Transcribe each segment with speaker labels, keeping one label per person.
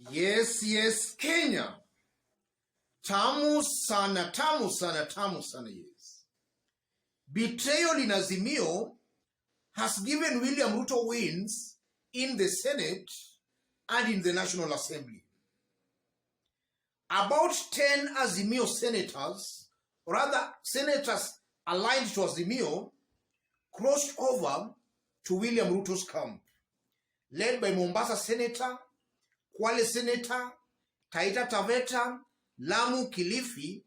Speaker 1: Yes, Kenya. Tamu sana, yes. Betrayal in Azimio has given William Ruto wins in the Senate and in the National Assembly. About 10 Azimio senators, or rather senators aligned to Azimio, crossed over to William Ruto's camp, led by Mombasa Senator, Kwale Senator, Taita Taveta, Lamu Kilifi,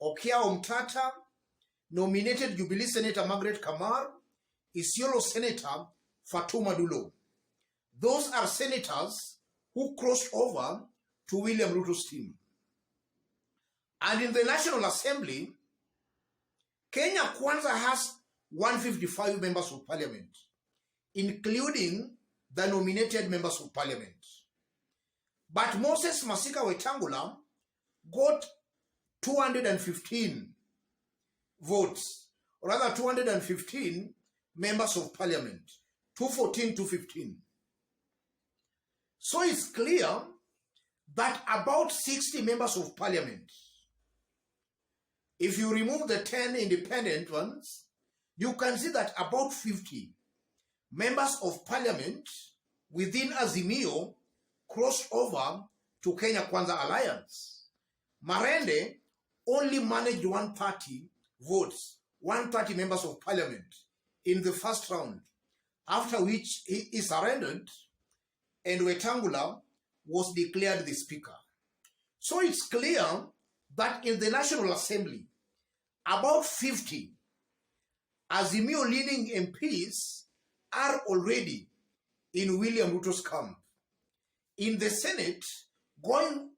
Speaker 1: Okia Omtata, nominated Jubilee Senator Margaret Kamar, Isiolo Senator Fatuma Dulo. Those are senators who crossed over to William Ruto's team. And in the National Assembly, Kenya Kwanza has 155 members of parliament, including the nominated members of parliament. But Moses Masika Wetangula got 215 votes, or rather 215 members of parliament, 215. So it's clear that about 60 members of parliament, if you remove the 10 independent ones, you can see that about 50 members of parliament within Azimio crossed over to Kenya Kwanza Alliance. Marende only managed 130 votes, 130 members of parliament in the first round, after which he surrendered and Wetangula was declared the speaker. So it's clear that in the National Assembly, about 50 Azimio leading MPs are already in William Ruto's camp. In the Senate, going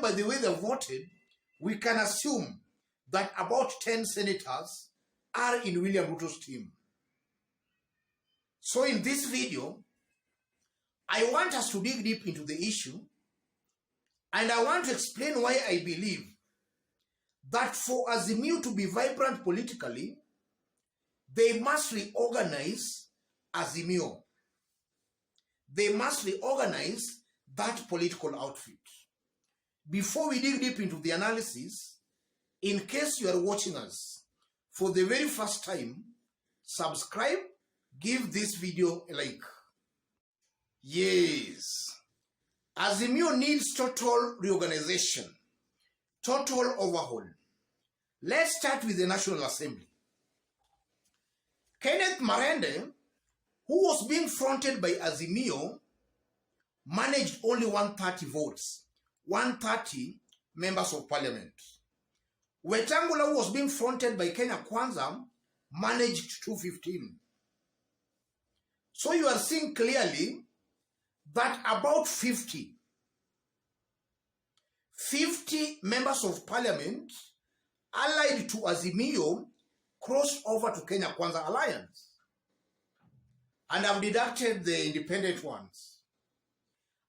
Speaker 1: by the way they voted, we can assume that about 10 senators are in William Ruto's team. So in this video, I want us to dig deep into the issue, and I want to explain why I believe that for Azimio to be vibrant politically, they must reorganize Azimio. They must reorganize that political outfit. Before we dig deep into the analysis, in case you are watching us for the very first time, subscribe, give this video a like. Yes, Azimio needs total reorganization, total overhaul. Let's start with the National Assembly. Kenneth Marende, who was being fronted by Azimio, managed only 130 votes, 130 members of parliament. Wetangula, who was being fronted by Kenya Kwanza, managed 215. So you are seeing clearly that about 50 members of parliament allied to Azimio crossed over to Kenya Kwanza Alliance. And I've deducted the independent ones.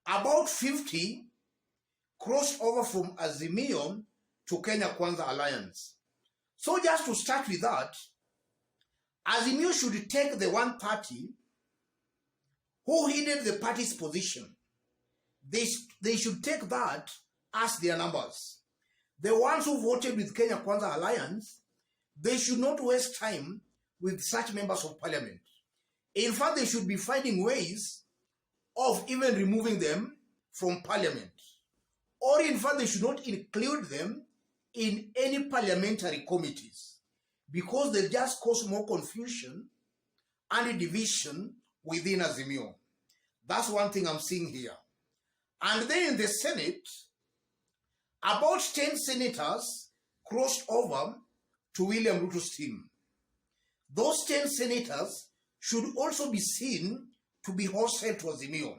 Speaker 1: About 50 crossed over from Azimio to Kenya Kwanza Alliance. So just to start with that, Azimio should take the 130 who heeded the party's position. They should take that as their numbers. The ones who voted with Kenya Kwanza Alliance, they should not waste time with such members of parliament. In fact, they should be finding ways of even removing them from parliament. Or in fact, they should not include them in any parliamentary committees, because they just cause more confusion and division within Azimio. That's one thing I'm seeing here. And then in the Senate, about 10 senators crossed over to William Ruto's team. Those 10 senators should also be seen to be hostile to Azimio.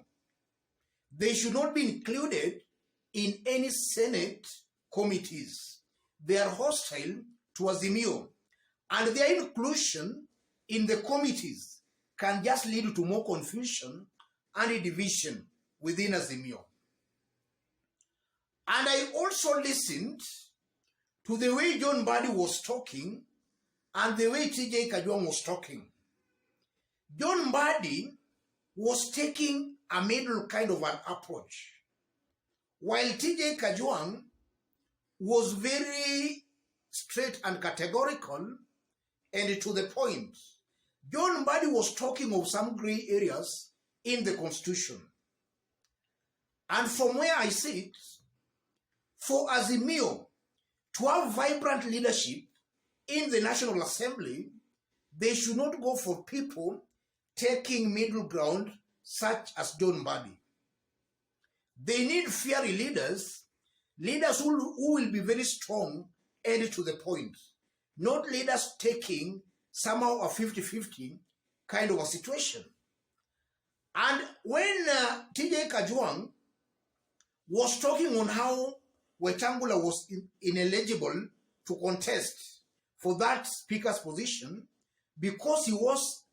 Speaker 1: They should not be included in any Senate committees. They are hostile to Azimio, and their inclusion in the committees can just lead to more confusion and division within Azimio. And I also listened to the way John Mbadi was talking and the way TJ Kajwang was talking. John Mbadi was taking a middle kind of an approach. while TJ Kajwang was very straight and categorical and to the point, John Mbadi was talking of some gray areas in the Constitution. And from where I sit, for Azimio to have vibrant leadership in the National Assembly, they should not go for people taking middle ground such as John Mbadi. They need fiery leaders, leaders who will be very strong and to the point, not leaders taking somehow a 50-50 kind of a situation. And when TJ Kajwang was talking on how Wetangula was ineligible to contest for that speaker's position because he was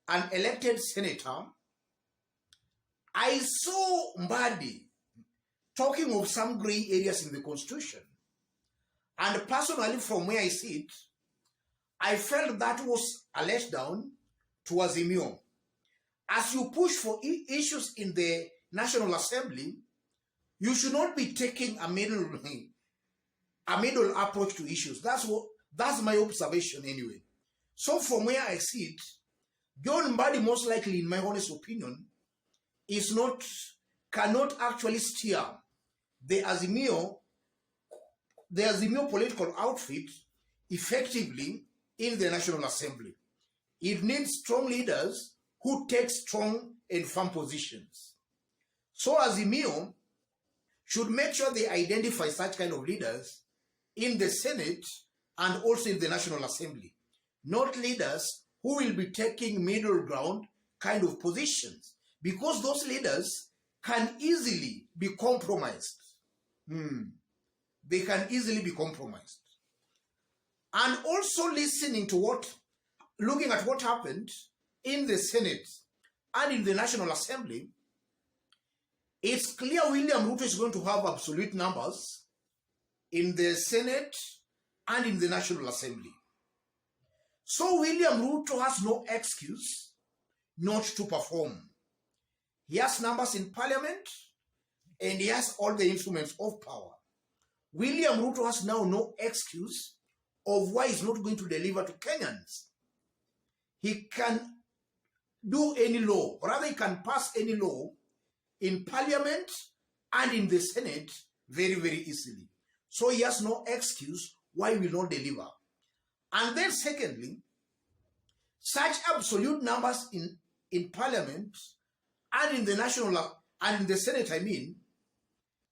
Speaker 1: an elected senator, I saw Mbadi talking of some gray areas in the Constitution. And personally, from where I sit, I felt that was a letdown to Azimio. As you push for issues in the National Assembly, you should not be taking a middle approach to issues. That's my observation anyway. So from where I sit, John Mbadi, most likely, in my honest opinion, cannot actually steer the Azimio political outfit effectively in the National Assembly. It needs strong leaders who take strong and firm positions. So Azimio should make sure they identify such kind of leaders in the Senate and also in the National Assembly, not leaders who will be taking middle ground kind of positions, because those leaders can easily be compromised. They can easily be compromised. And also looking at what happened in the Senate and in the National Assembly, it's clear William Ruto is going to have absolute numbers in the Senate and in the National Assembly. So William Ruto has no excuse not to perform. He has numbers in Parliament and he has all the instruments of power. William Ruto has now no excuse of why he's not going to deliver to Kenyans. He can do any law, or rather he can pass any law in Parliament and in the Senate very, very easily. So he has no excuse why he will not deliver. And then secondly, such absolute numbers in Parliament and in the National and in the Senate,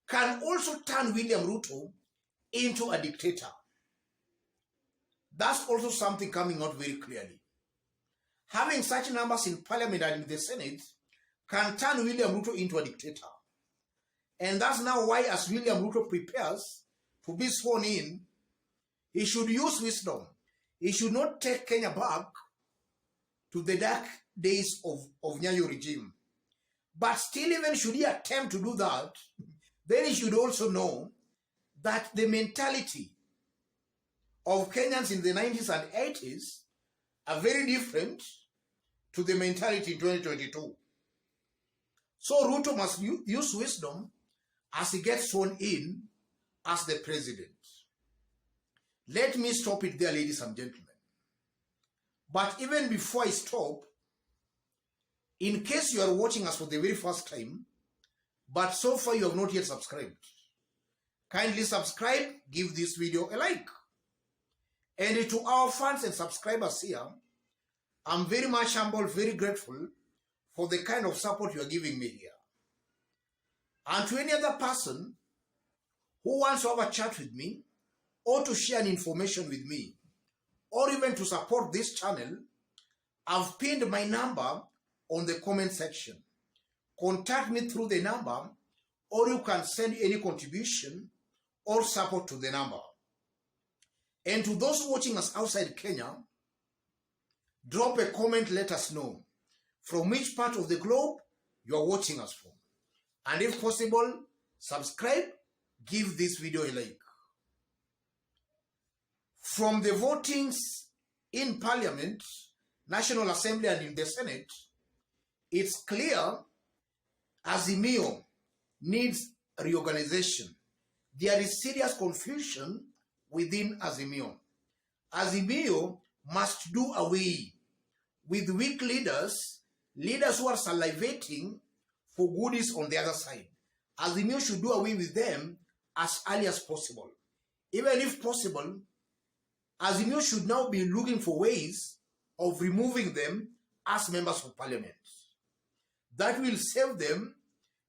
Speaker 1: can also turn William Ruto into a dictator. That's also something coming out very clearly. Having such numbers in Parliament and in the Senate can turn William Ruto into a dictator. And that's now why, as William Ruto prepares to be sworn in, he should use wisdom. He should not take Kenya back to the dark days of Nyayo regime. But still, even should he attempt to do that, then he should also know that the mentality of Kenyans in the 90s and 80s are very different to the mentality in 2022. So Ruto must use wisdom as he gets sworn in as the president. Let me stop it there, ladies and gentlemen. But even before I stop, in case you are watching us for the very first time, but so far you have not yet subscribed, kindly subscribe, give this video a like. And to our fans and subscribers here, I'm very much humble, very grateful for the kind of support you are giving me here. And to any other person who wants to have a chat with me, or to share an information with me, or even to support this channel, I've pinned my number on the comment section. Contact me through the number, or you can send any contribution or support to the number. And to those watching us outside Kenya, drop a comment, let us know from which part of the globe you are watching us from. And if possible, subscribe, give this video a like. From the votings in Parliament, National Assembly and in the Senate, it's clear Azimio needs reorganization, there is serious confusion within Azimio. Azimio must do away with weak leaders who are salivating for goodies on the other side. Azimio should do away with them as early as possible. Even if possible, Azimio should now be looking for ways of removing them as members of parliament. That will save them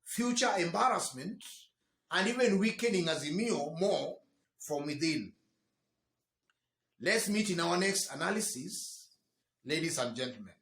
Speaker 1: future embarrassment and even weakening Azimio more from within. Let's meet in our next analysis, ladies and gentlemen.